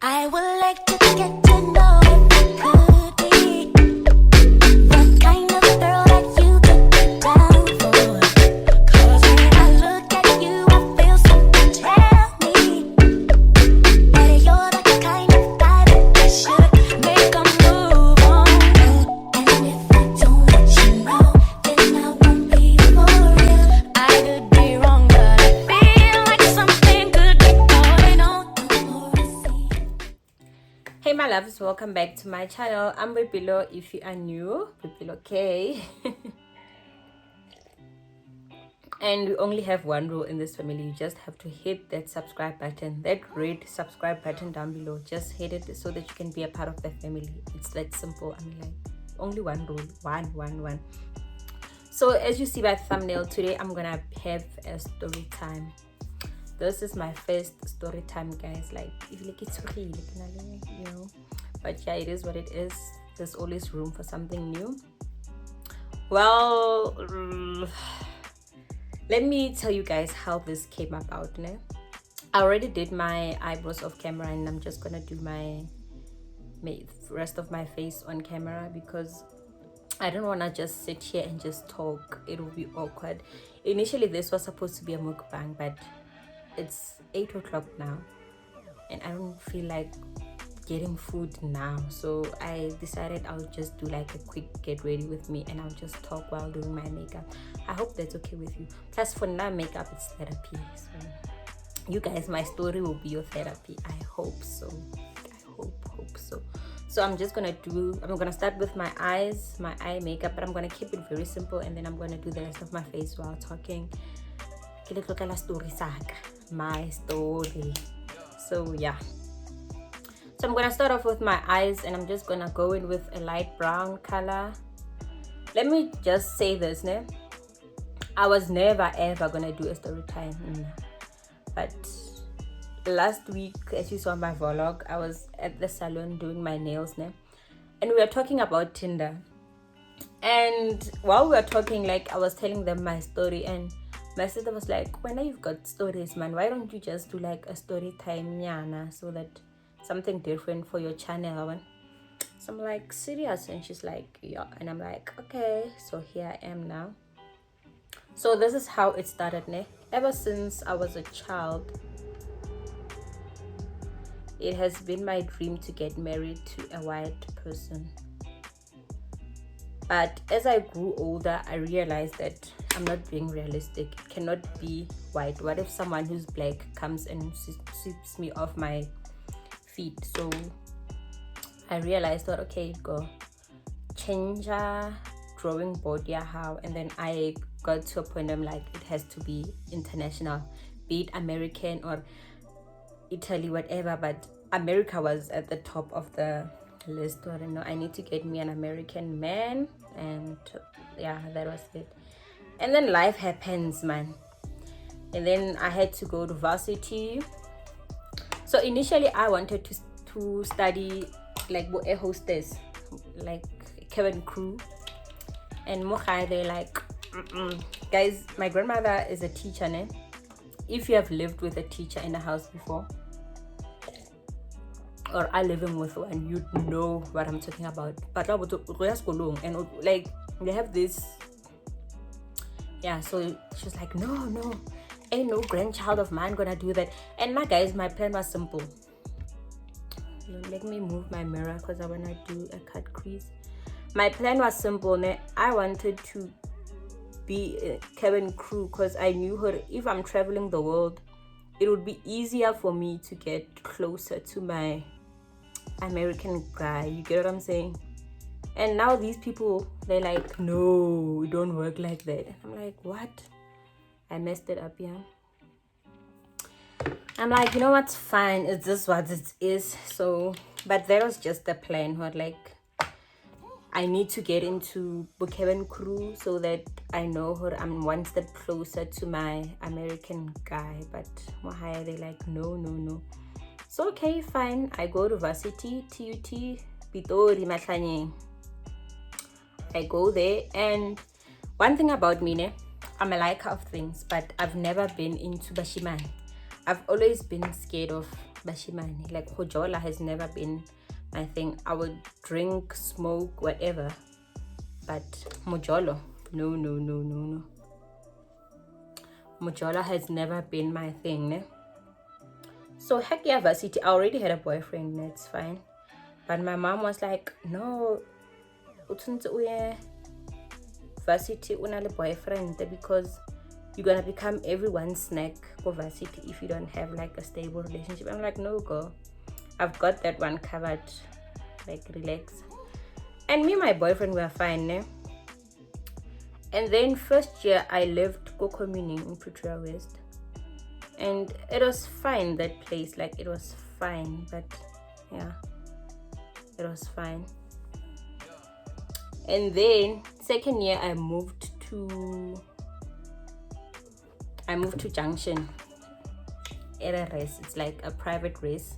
I would like to get to know if I could be the kind of girl that you could be down for. 'Cause when I look at you, I feel something tell me that you're the kind of guy that I should make a move on. And if I don't let you know, then I won't be for real. I could be wrong, but I feel like something could be going on. Hey my loves, welcome back to my channel. I'm Below. If you are new, Below K. And we only have one rule in this family. You just have to hit that subscribe button, that red subscribe button down below. Just hit it so that you can be a part of the family. It's that simple. I mean, like, only one rule. One. So as you see by the thumbnail, today I'm gonna have a story time. This is my first story time, guys. Like, if you like it's really, you know, but yeah, it is what it is. There's always room for something new. Well, let me tell you guys how this came about. I already did my eyebrows off camera, and I'm just gonna do my rest of my face on camera because I don't want to just sit here and just talk. It will be awkward. Initially this was supposed to be a mukbang, but it's 8 o'clock now and I don't feel like getting food now, so I decided I'll just do like a quick get ready with me and I'll just talk while doing my makeup. I hope that's okay with you. Plus for now, makeup is therapy, so you guys, my story will be your therapy. I hope so. Hope so. So I'm gonna start with my eyes, my eye makeup, but I'm gonna keep it very simple, and then I'm gonna do the rest of my face while talking. My story. So yeah, so I'm gonna start off with my eyes, and I'm just gonna go in with a light brown color. Let me just say this, I was never ever gonna do a story time, but last week, as you saw in my vlog, I was at the salon doing my nails, and we were talking about Tinder. And while we were talking, like, I was telling them my story, and my sister was like, when you've got stories, man, why don't you just do like a story time, Yana, so that something different for your channel? So I'm like, serious? And she's like, yeah. And I'm like, okay. So here I am now. So this is how it started, ever since I was a child, it has been my dream to get married to a white person. But as I grew older, I realized that I'm not being realistic. It cannot be white. What if someone who's black comes and sweeps me off my feet? So I realized that, okay, go change a drawing board, yeah, how? And then I got to a point I'm like, it has to be international, be it American or Italy, whatever, but America was at the top of the list. I don't know, I need to get me an American man, and yeah, that was it. And then life happens, man, and then I had to go to Varsity. So initially I wanted to study like a hostess, like cabin crew, and they're like, guys, my grandmother is a teacher, If you have lived with a teacher in the house before, or are living with one, you know what I'm talking about. But and like they have this, yeah. So she's like, no, ain't no grandchild of mine gonna do that. And my guys, my plan was simple. Let me move my mirror because I wanna do a cut crease. My plan was simple. I wanted to be a cabin crew because I knew her. If I'm traveling the world, it would be easier for me to get closer to my American guy. You get what I'm saying? And now these people, they're like, no, it don't work like that. I'm like, what? I messed it up, yeah. I'm like, you know what's fine, it's just what it is. So, but that was just the plan. What, like, I need to get into cabin crew so that I know her. I'm one step closer to my American guy. But they're like, no. So okay, fine. I go to Varsity, TUT, Pretoria, Matlanyeng. I go there, and one thing about me, I'm a liker of things, but I've never been into bashiman. I've always been scared of bashimane. Like hojola has never been my thing. I would drink, smoke, whatever, but mojolo, no. Mojolo has never been my thing, ne? So heck yeah, Varsity, I already had a boyfriend, that's fine. But my mom was like, no, Varsity unale boyfriend, because you're gonna become everyone's snack for Varsity if you don't have like a stable relationship. I'm like, no girl, I've got that one covered, like relax. And me and my boyfriend were fine, ne? And then first year I lived co-communing in Pretoria West, and it was fine, that place, like it was fine, but yeah, it was fine. And then second year I moved to Junction at a race. It's like a private race.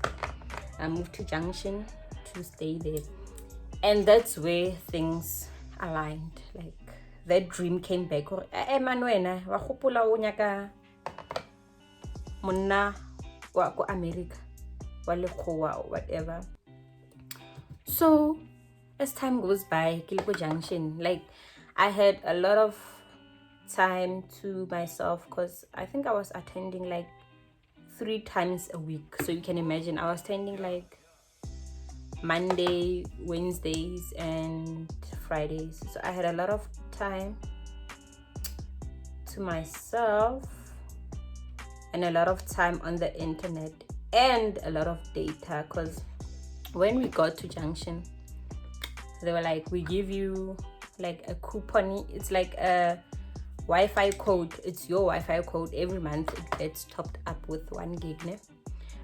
I moved to Junction to stay there, and that's where things aligned. Like that dream came back. Manuena wa khopula o nyaka monna wa ko America wa lekgowa or whatever. So as time goes by, Kilpo Junction, like I had a lot of time to myself, because I think I was attending like 3 times a week. So you can imagine I was attending like Monday, Wednesdays, and Fridays. So I had a lot of time to myself and a lot of time on the internet and a lot of data, because when we got to Junction, they were like, we give you like a coupon. It's like a Wi-Fi code. It's your Wi-Fi code. Every month it gets topped up with 1 gig. Ne?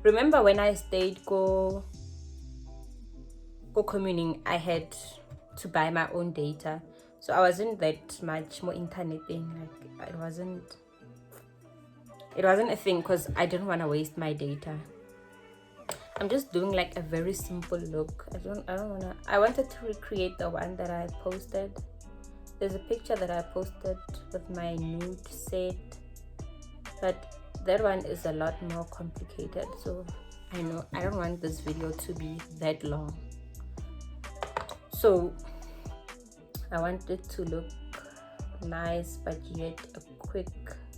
Remember when I stayed co-communing, I had to buy my own data, so I wasn't that much more internet thing. Like it wasn't a thing, because I didn't want to waste my data. I'm just doing like a very simple look. I wanted to recreate the one that I posted. There's a picture that I posted with my nude set, but that one is a lot more complicated. So I know I don't want this video to be that long. So I want it to look nice, but yet a quick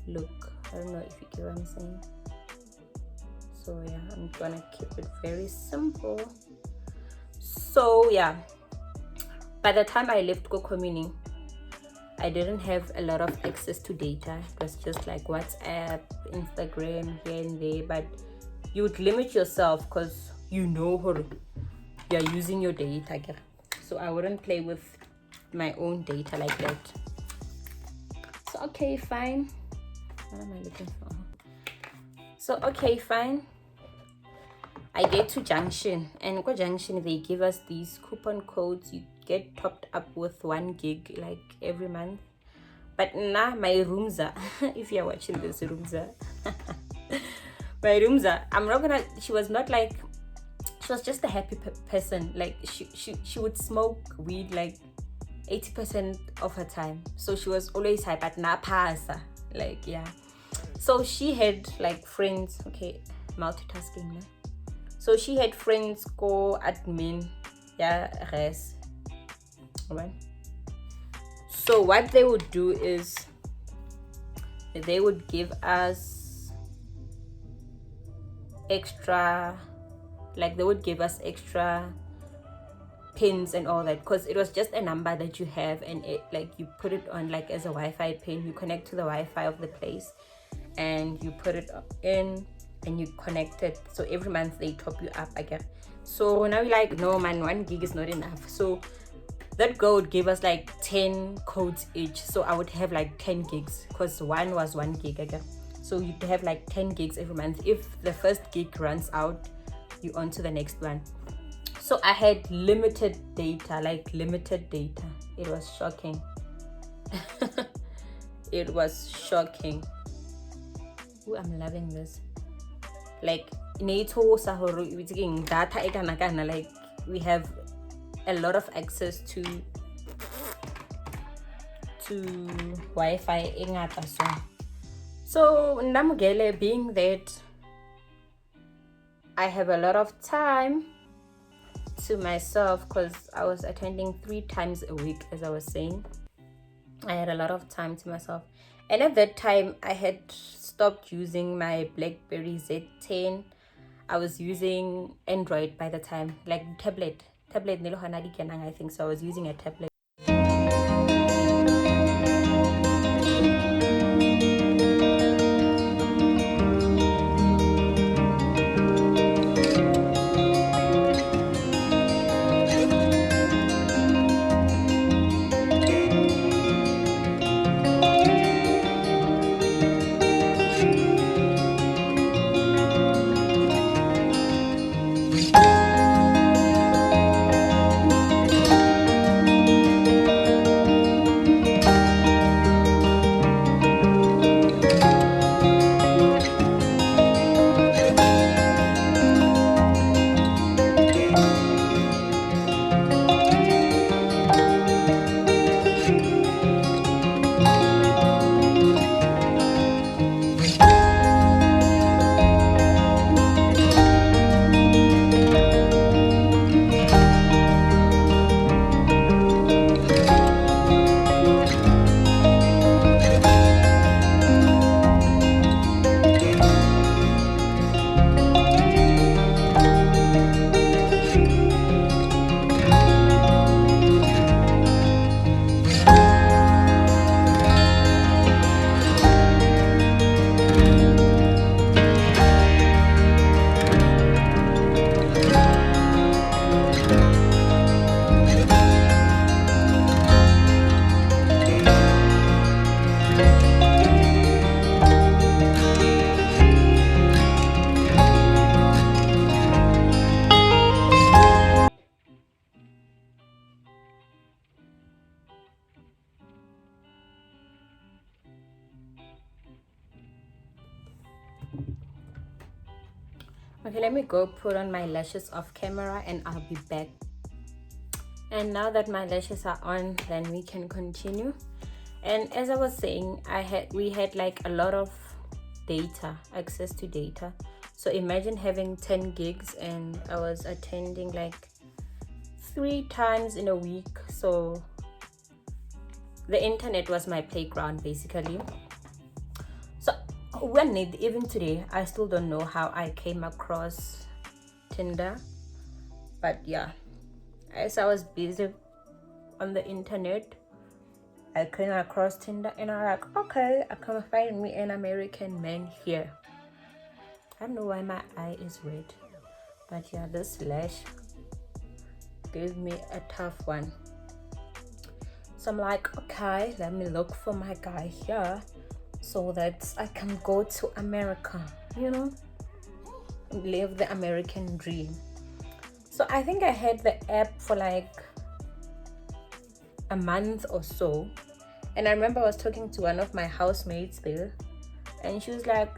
look. I don't know if you get what I'm saying. So yeah, I'm gonna keep it very simple. So yeah, by the time I left co-communing, I didn't have a lot of access to data. It was just like WhatsApp, Instagram, here and there, but you would limit yourself because you know you're using your data. So I wouldn't play with my own data like that. So okay, fine. What am I looking for? So okay, fine. I get to Junction, and go Junction, they give us these coupon codes. You get topped up with 1 gig like every month. But nah, my roomza, if you're watching this, roomza, my roomza, I'm not gonna. She was not like. She was just a happy person. Like she would smoke weed like 80% of her time. So she was always high, but na pasa. Like yeah. So she had like friends. Okay, multitasking. Ne? So she had friends go admin, yeah, res. Right. So what they would do is they would give us extra, like they would give us extra pins and all that, because it was just a number that you have, and it like you put it on like as a Wi-Fi pin. You connect to the Wi-Fi of the place, and you put it in. And you connect it, so every month they top you up again. So now we're like, no man, 1 gig is not enough. So that girl would give us like 10 codes each, so I would have like 10 gigs, because one was 1 gig again. So you'd have like 10 gigs every month. If the first gig runs out, you on to the next one. So I had limited data. It was shocking. It was shocking. Ooh, I'm loving this. Like data, like we have a lot of access to Wi-Fi. So Namugele, being that I have a lot of time to myself because I was attending 3 times a week, as I was saying. I had a lot of time to myself, and at that time I had stopped using my BlackBerry Z10. I was using Android by the time, like tablet nilo hana di kenang, I think so. I was using a tablet. Okay, let me go put on my lashes off camera and I'll be back. And now that my lashes are on, then we can continue. And as I was saying, we had like a lot of data, access to data. So imagine having 10 gigs and I was attending like 3 times in a week. So the internet was my playground basically. So even today, I still don't know how I came across Tinder. But yeah, as I was busy on the internet, I came across Tinder and I'm like, okay, I can find me an American man here. I don't know why my eye is red, but yeah, this lash gave me a tough one. So I'm like, okay, let me look for my guy here so that I can go to America, live the American dream. So I think I had the app for like a month or so, and I remember I was talking to one of my housemates there, and she was like,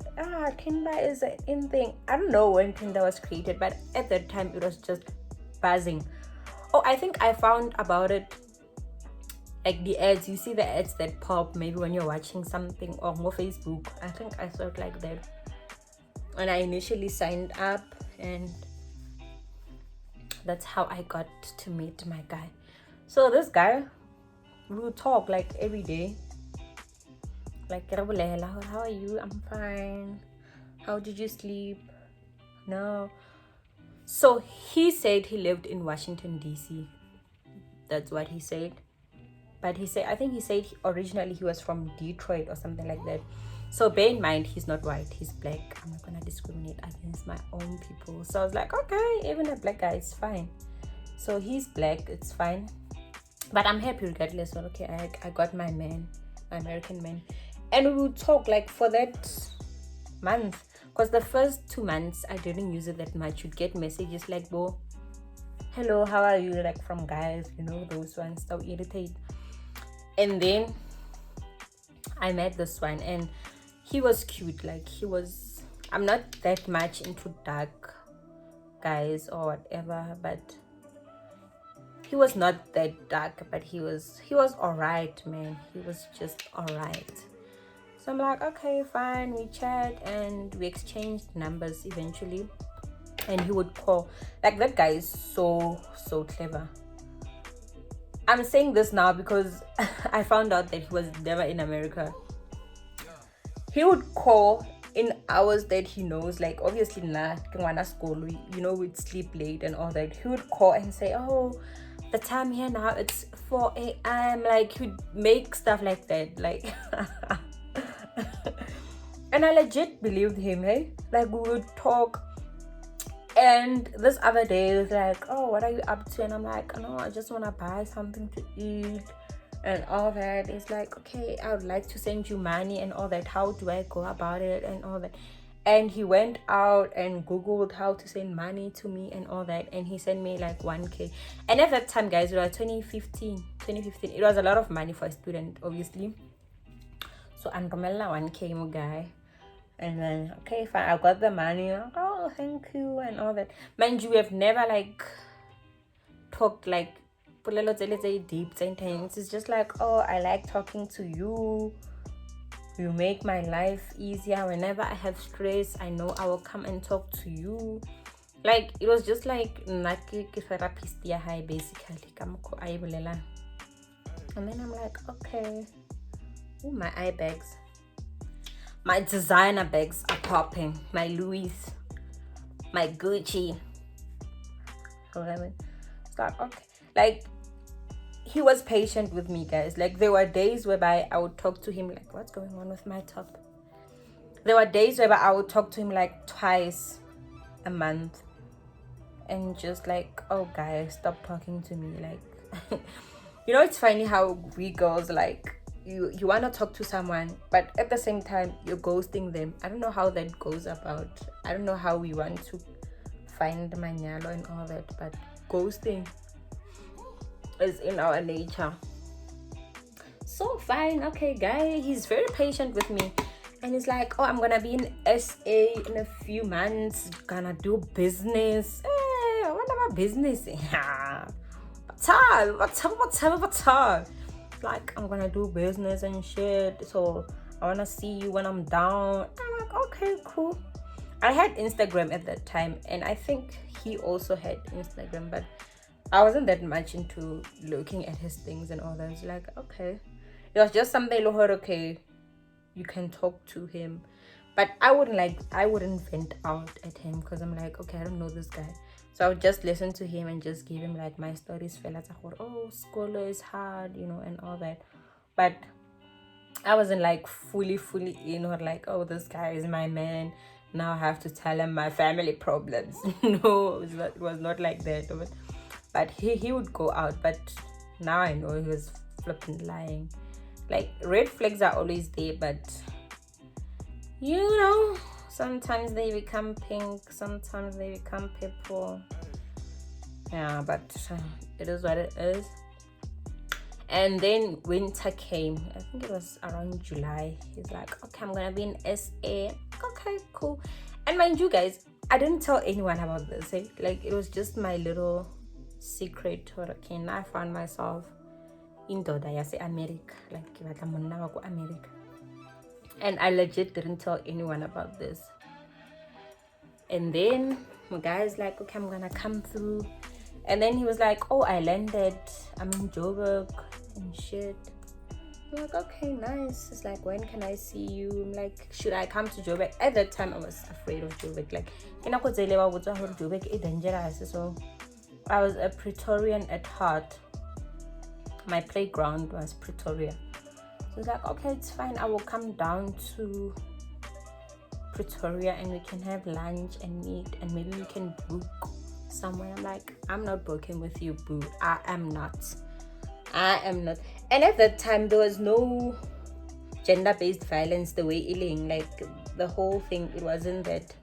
Tinder is an in thing. I don't know when Tinder was created, but at that time it was just buzzing. Oh, I think I found about it like the ads. You see the ads that pop maybe when you're watching something or more Facebook. I think I saw it like that, and I initially signed up, and that's how I got to meet my guy. So this guy, we would talk like every day. Like, how are you? I'm fine. How did you sleep? No. So he said he lived in Washington, D.C. That's what he said. But I think he said originally he was from Detroit or something like that. So bear in mind, he's not white, he's black. I'm not gonna discriminate against my own people. So I was like, okay, even a black guy is fine. So he's black, it's fine. But I'm happy regardless. So okay, I got my man, my American man. And we would talk like for that month. Because the first 2 months, I didn't use it that much. You'd get messages like, hello, how are you? Like from guys, those ones that irritate. And then I met this one and he was cute. Like I'm not that much into dark guys or whatever, but he was not that dark, but he was alright, man. He was just alright. So I'm like, okay, fine. We chat and we exchanged numbers eventually. and he would call. Like, that guy is so clever. I'm saying this now because I found out that he was never in America. He would call in hours that he knows, like obviously school, you know, we'd sleep late and all that. He would call and say, oh, the time here now, it's 4 a.m. Like, he'd make stuff like that, like and I legit believed him, hey? Like, we would talk. And this other day, it was like, oh, what are you up to? And I'm like, no, I just want to buy something to eat and all that. It's like, okay, I would like to send you money and all that. How do I go about it and all that? And he went out and Googled how to send money to me and all that. And he sent me like 1K. And at that time, guys, it was 2015. It was a lot of money for a student, obviously. So I'm Romella 1K, my guy. And then, okay, fine, I got the money. Like, oh, thank you, and all that. Mind you, we have never like talked like deep sentence. It's just like, oh, I like talking to you. You make my life easier. Whenever I have stress, I know I will come and talk to you. Like, it was just like therapist high basically. And then I'm like, okay. Oh, my eye bags. My designer bags are popping. My Louis, my Gucci. It's like, okay. Like, he was patient with me, guys. Like, there were days whereby I would talk to him like, what's going on with my top? There were days whereby I would talk to him like twice a month. And just like, oh, guys, stop talking to me. Like, you know, it's funny how we girls, like, you want to talk to someone, but at the same time you're ghosting them. I don't know how that goes about. I don't know how we want to find manyalo and all that, but ghosting is in our nature. So fine, okay, guy, he's very patient with me, and he's like, oh, I'm gonna be in SA in a few months, gonna do business. What about business? What's up? Like, I'm gonna do business and shit, so I wanna see you when I'm down. I'm like, okay, cool. I had Instagram at that time, and I think he also had Instagram, but I wasn't that much into looking at his things and all that. It's like, okay, it was just something like, okay, you can talk to him, but I wouldn't vent out at him, because I'm like, okay, I don't know this guy. So I would just listen to him and just give him like my stories. Oh, school is hard, you know, and all that. But I wasn't like fully in, or like, oh, this guy is my man. Now I have to tell him my family problems. No, it was not like that. But he would go out. But now I know he was flipping lying. Like, red flags are always there, but you know, sometimes they become pink, sometimes they become purple. Yeah, but it is what it is. And then winter came. I think it was around July. He's like, okay, I'm gonna be in SA. Okay, cool. And mind you, guys, I didn't tell anyone about this. Eh? Like, it was just my little secret. Okay, now I found myself in America. Like, America. And I legit didn't tell anyone about this. And then my guy's like, okay, I'm gonna come through. And then he was like, oh, I landed. I'm in Joburg and shit. I'm like, okay, nice. It's like, when can I see you? I'm like, should I come to Joburg? At that time, I was afraid of Joburg. Like, Joburg is dangerous. So I was a Pretorian at heart. My playground was Pretoria. So it's like, okay, it's fine. I will come down to Pretoria and we can have lunch and meet, and maybe we can book somewhere. I'm like, I'm not booking with you, boo. I am not. And at that time, there was no gender-based violence the way iling. Like, the whole thing, it wasn't that.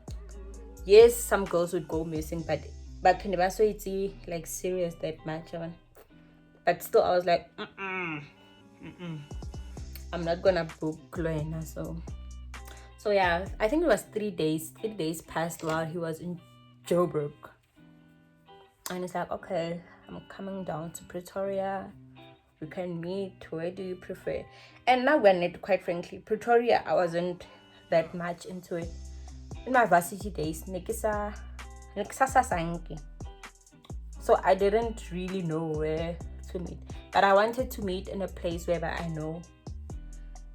Yes, some girls would go missing, but it's like serious that much. But still, I was like, I'm not gonna book Loena. So yeah, I think it was 3 days. 3 days passed while he was in Joburg. And it's like, okay, I'm coming down to Pretoria. We can meet. Where do you prefer? And now when it, quite frankly, Pretoria, I wasn't that much into it. In my varsity days, Like sasa sanki. So I didn't really know where to meet. But I wanted to meet in a place where I know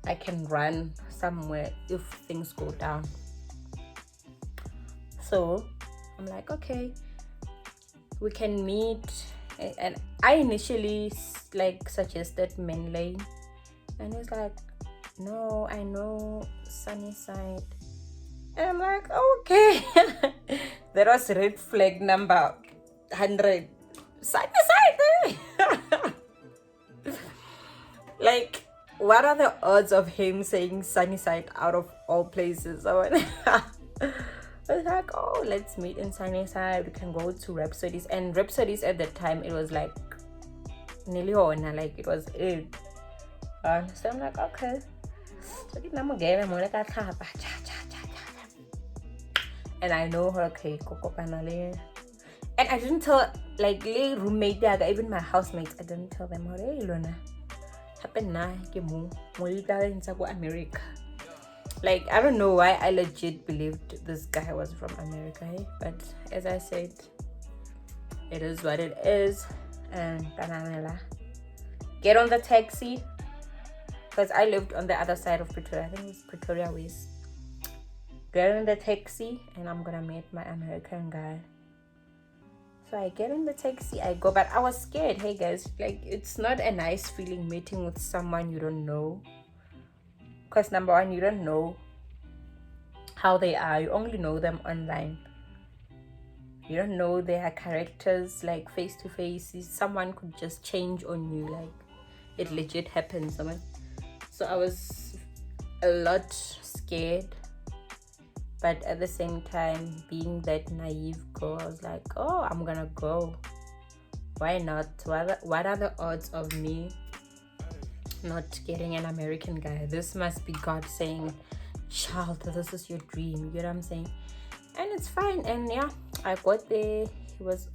I can run somewhere if things go down. So I'm like, okay, we can meet. And I initially like suggested Main Lane, and he's like, no, I know Sunnyside. And I'm like, okay. That was red flag number 100. Sunnyside. Like, what are the odds of him saying Sunnyside out of all places? I was like, oh, let's meet in Sunnyside. We can go to Rhapsodies. And Rhapsodies at that time, it was like nearly on, like it was it. So I'm like, okay. So and I know her, okay, and I didn't tell, like, roommate, even my housemates, I didn't tell them, hey, Lona, happen na, America. Like, I don't know why I legit believed this guy was from America, eh? But as I said, it is what it is. And get on the taxi, because I lived on the other side of Pretoria. I think it was Pretoria West. Get in the taxi, and I'm gonna meet my American guy. So I get in the taxi, I go, but I was scared. Hey guys, like, it's not a nice feeling meeting with someone you don't know. Because number one, you don't know how they are. You only know them online. You don't know their characters, like face to face. Someone could just change on you, like it legit happens. So I was a lot scared, but at the same time, being that naive girl, I was like, oh, I'm gonna go. Why not? What are the odds of me not getting an American guy? This must be God saying, child, this is your dream. You know what I'm saying? And it's fine. And yeah, I got there.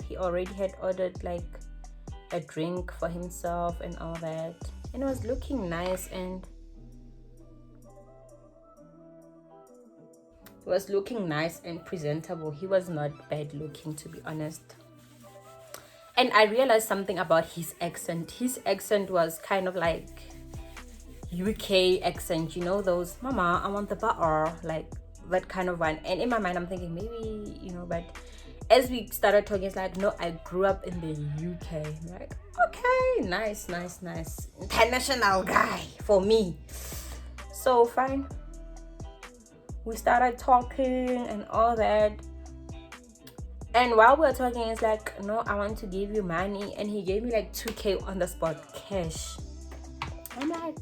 He already had ordered like a drink for himself and all that, and it was looking nice, and he was looking nice and presentable. He was not bad looking, to be honest. And I realized something about his accent. His accent was kind of like UK accent, you know, those mama, I want the butter, like that kind of one. And in my mind, I'm thinking maybe, you know, but as we started talking, it's like, no, I grew up in the UK. I'm like, okay, nice. International guy for me. So fine. We started talking and all that. And while we were talking, it's like, no, I want to give you money. And he gave me like 2K on the spot, cash. I'm like,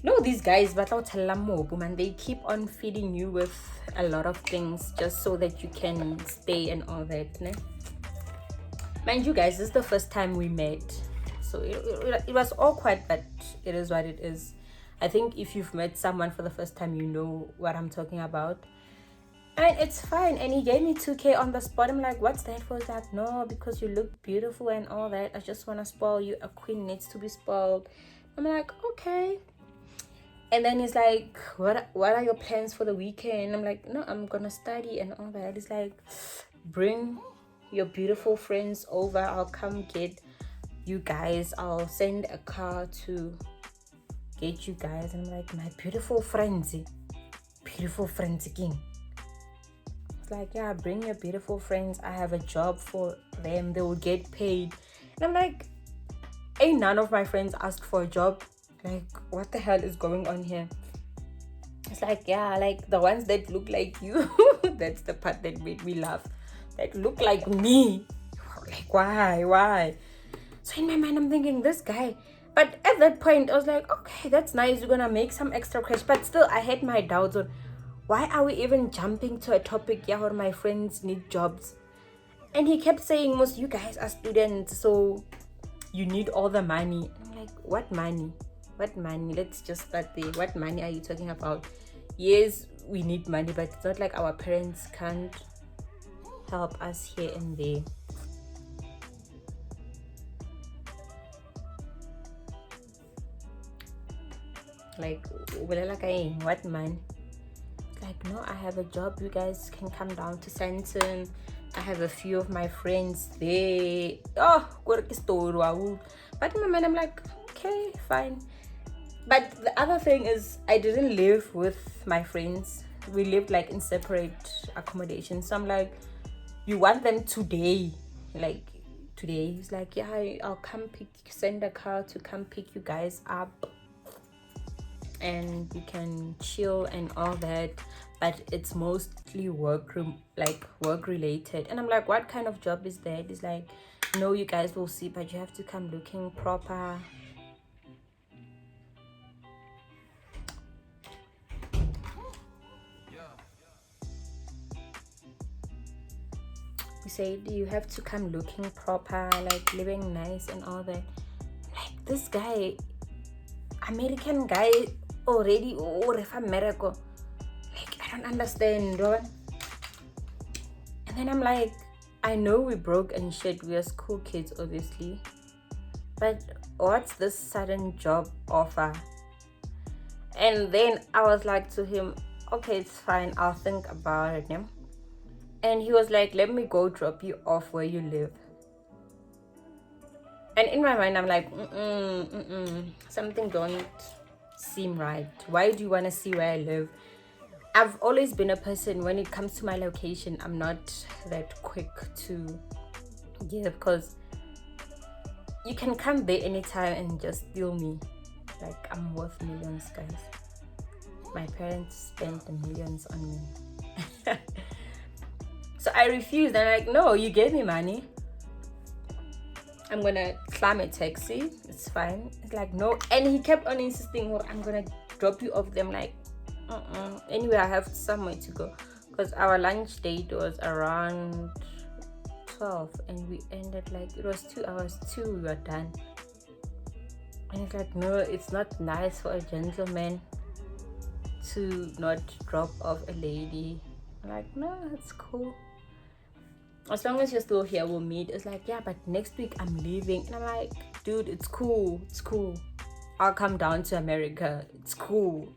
no, these guys, they keep on feeding you with a lot of things just so that you can stay and all that. Ne? Mind you guys, this is the first time we met. So it was awkward, but it is what it is. I think if you've met someone for the first time, you know what I'm talking about. And it's fine. And he gave me 2K on the spot. I'm like, what's that for? He's like, no, because you look beautiful and all that. I just want to spoil you. A queen needs to be spoiled. I'm like, okay. And then he's like, what are your plans for the weekend? I'm like, no, I'm gonna study and all that. He's like, bring your beautiful friends over. I'll come get you guys. I'll send a car to get you guys. And I'm like, my beautiful friends king. It's like, yeah, bring your beautiful friends. I have a job for them. They will get paid. And I'm like, ain't none of my friends asked for a job. Like, what the hell is going on here? It's like, yeah, like the ones that look like you. That's the part that made me laugh. That look like me. Like, why? So in my mind, I'm thinking, this guy. But at that point, I was like, okay, that's nice. You're gonna make some extra cash. But still, I had my doubts on why are we even jumping to a topic, yeah, where my friends need jobs. And he kept saying, most you guys are students, so you need all the money. I'm like, what money? What money? Let's just start there. What money are you talking about? Yes, we need money, but it's not like our parents can't help us here and there. Like, what money? Like, no, I have a job. You guys can come down to Sandton. I have a few of my friends there. Oh, good story. But in my mind, I'm like, okay, fine. But the other thing is, I didn't live with my friends. We lived like in separate accommodations. So I'm like, you want them today? Like today? He's like, yeah, I'll come send a car to come pick you guys up, and we can chill and all that. But it's mostly work related. And I'm like, what kind of job is that? It's like, no, you guys will see, but you have to come looking proper. He said you have to come looking proper, like living nice and all that. Like this guy, American guy already, or if America, like I don't understand, bro. And then I'm like, I know we broke and shit, we are school kids obviously, but what's this sudden job offer? And then I was like to him, okay, it's fine, I'll think about it, yeah? And he was like, let me go drop you off where you live. And in my mind, I'm like, something don't seem right. Why do you want to see where I live? I've always been a person, when it comes to my location, I'm not that quick to give, because you can come there anytime and just steal me. Like, I'm worth millions, guys. My parents spent the millions on me. So I refused. I'm like, no, you gave me money, I'm gonna climb a taxi, it's fine. It's like, no. And he kept on insisting, oh, I'm gonna drop you off them. Like, anyway, I have somewhere to go, because our lunch date was around 12 and we ended like, it was 2 hours, we were done. And it's like, no, it's not nice for a gentleman to not drop off a lady. I'm like, no, it's cool, as long as you're still here, we'll meet. It's like, yeah, but next week I'm leaving. And I'm like, dude, it's cool, I'll come down to America, it's cool,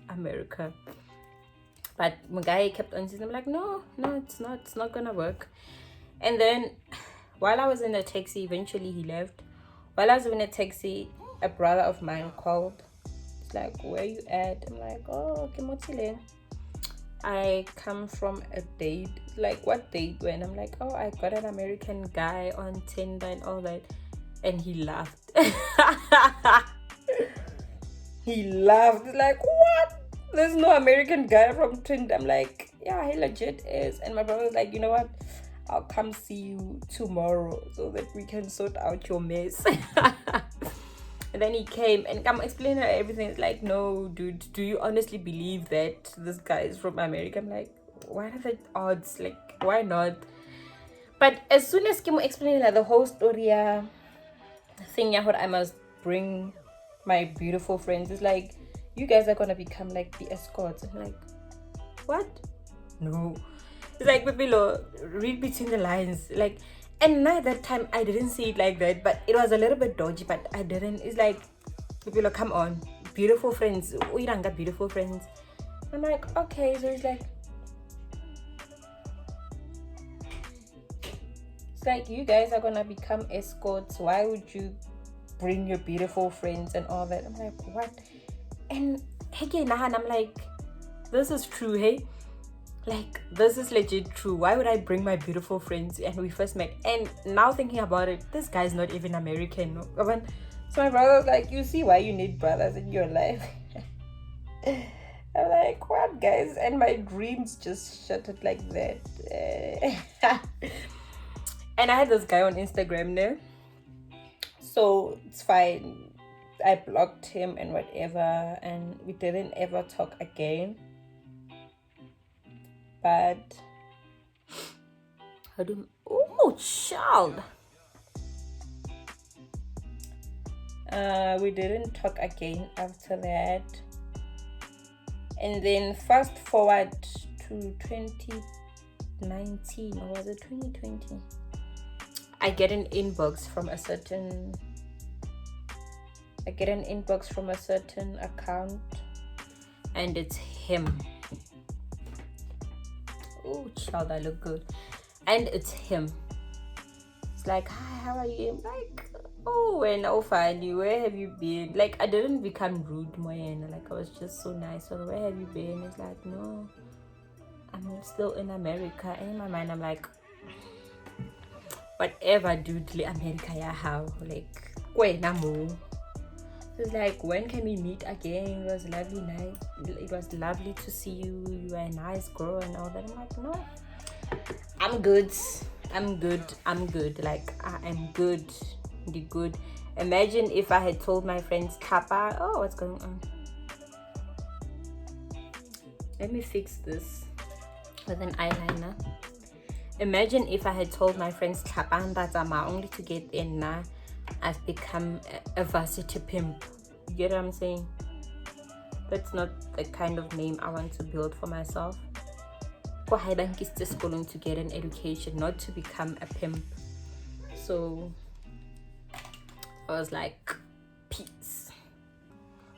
America. But my guy kept on saying, I'm like, no, it's not gonna work. And then while I was in the taxi, eventually he left. While I was in the taxi, a brother of mine called. It's like, where you at? I'm like, oh, Kimotile, I come from a date. Like, what date? When I'm like, oh, I got an American guy on Tinder and all that. And he laughed. He laughed. Like, what? There's no American guy from Tinder. I'm like, yeah, he legit is. And my brother was like, you know what, I'll come see you tomorrow so that we can sort out your mess. And then he came and I'm explaining everything. It's like, no, dude, do you honestly believe that this guy is from America? I'm like, what are the odds? Like, why not? But as soon as Kim explained like the whole story thing, what I must bring my beautiful friends, it's like, you guys are gonna become like the escorts. I'm like, what? No. It's like, Pepilo, read between the lines. Like, and at that time I didn't see it like that, but it was a little bit dodgy, but I didn't. It's like, Pepilo, come on, beautiful friends. We don't got beautiful friends. I'm like, okay. So it's like, you guys are gonna become escorts. Why would you bring your beautiful friends and all that? I'm like, what? And again, I'm like, this is true, hey? Like, this is legit true. Why would I bring my beautiful friends? And we first met. And now thinking about it, this guy's not even American. No? So my brother was like, you see why you need brothers in your life? I'm like, what, guys? And my dreams just shattered like that. And I had this guy on Instagram there. So it's fine. I blocked him and whatever. And we didn't ever talk again. But child. We didn't talk again after that. And then fast forward to 2019, or was it 2020? I get an inbox from a certain account, and it's him. Oh, child, I look good. and it's him. It's like, hi, how are you? I'm like, oh, and oh, finally, where have you been? Like, I didn't become rude, Moyena. Like, I was just so nice. So, where have you been? It's like, no, I'm still in America. And in my mind, I'm like, whatever, dude, America, yeah, how? Like, wait, namo. It's like, when can we meet again? It was lovely night. It was lovely to see you. You were a nice girl and all that. I'm like, no, I'm good. Like, I am good. The good. Imagine if I had told my friends, Kappa, oh, what's going on? Let me fix this with an eyeliner. Imagine if I had told my friends, Kappa, that I'm only to get in now. I've become a varsity pimp. You get what I'm saying? That's not the kind of name I want to build for myself. Going to get an education, not to become a pimp. So I was like, peace.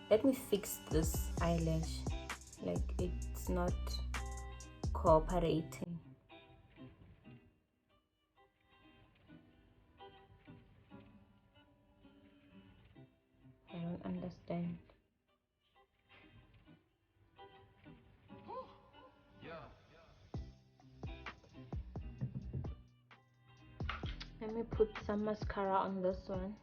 Let me fix this eyelash. Like, it's not cooperating. I don't understand. Let me put some mascara on this one.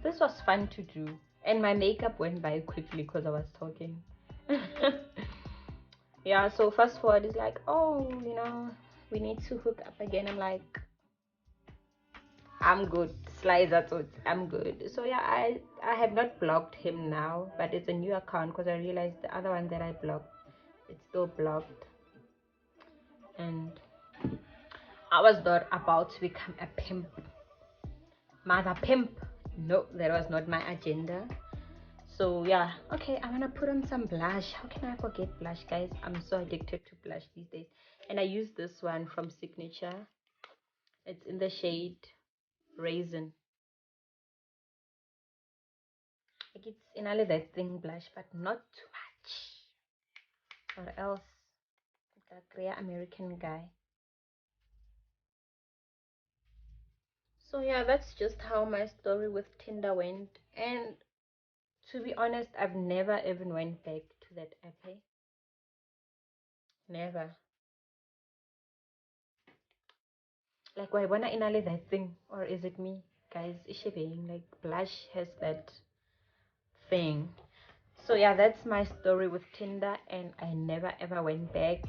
This was fun to do, and my makeup went by quickly because I was talking. Yeah, so fast forward is like, oh, we need to hook up again. I'm like, I'm good. Slides at it. I'm good. So yeah, I have not blocked him now, but it's a new account because I realized the other one that I blocked, it's still blocked. And I was not about to become a pimp. Mother pimp. No, that was not my agenda. So yeah, okay, I'm gonna put on some blush. How can I forget blush, guys? I'm so addicted to blush these days. And I use this one from Signature. It's in the shade Raisin. Like, it's in all that thing blush, but not too much, or else like a clear American guy. So yeah, that's just how my story with Tinder went. And to be honest, I've never even went back to that app. Never. Like, why wanna inhale that thing, or is it me, guys? Ishebeng, like, blush has that thing. So yeah, that's my story with Tinder, and I never ever went back.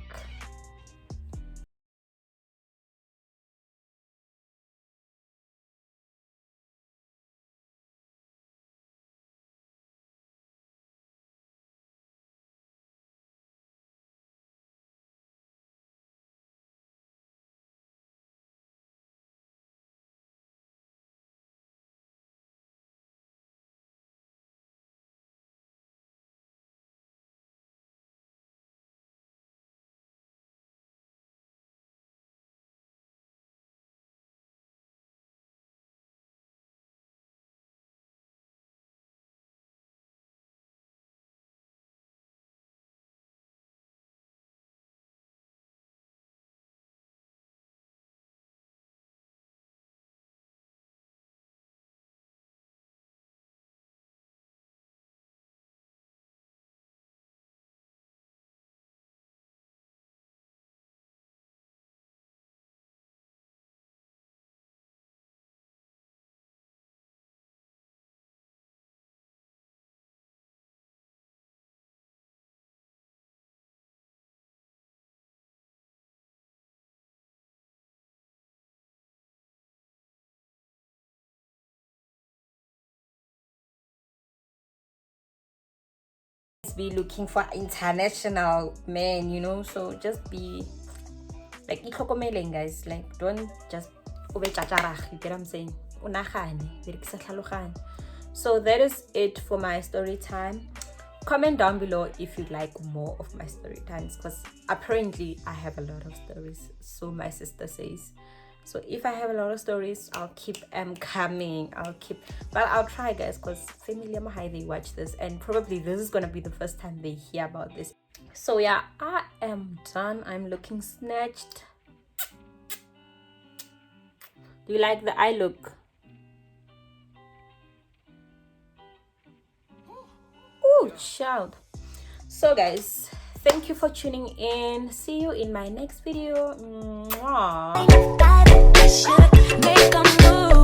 Be looking for international men, so just be like itlhokomeleng, guys. Like, don't just obe chacharach, you get what I'm saying? Unagane, berekisa tlhaloganya. So that is it for my story time. Comment down below if you'd like more of my story times, because apparently I have a lot of stories, so my sister says. So if I have a lot of stories, I'll keep coming. But I'll try, guys, because family high they watch this, and probably this is gonna be the first time they hear about this. So yeah, I am done. I'm looking snatched. Do you like the eye look? Oh, child. So guys, thank you for tuning in. See you in my next video. Mwah. Make a move.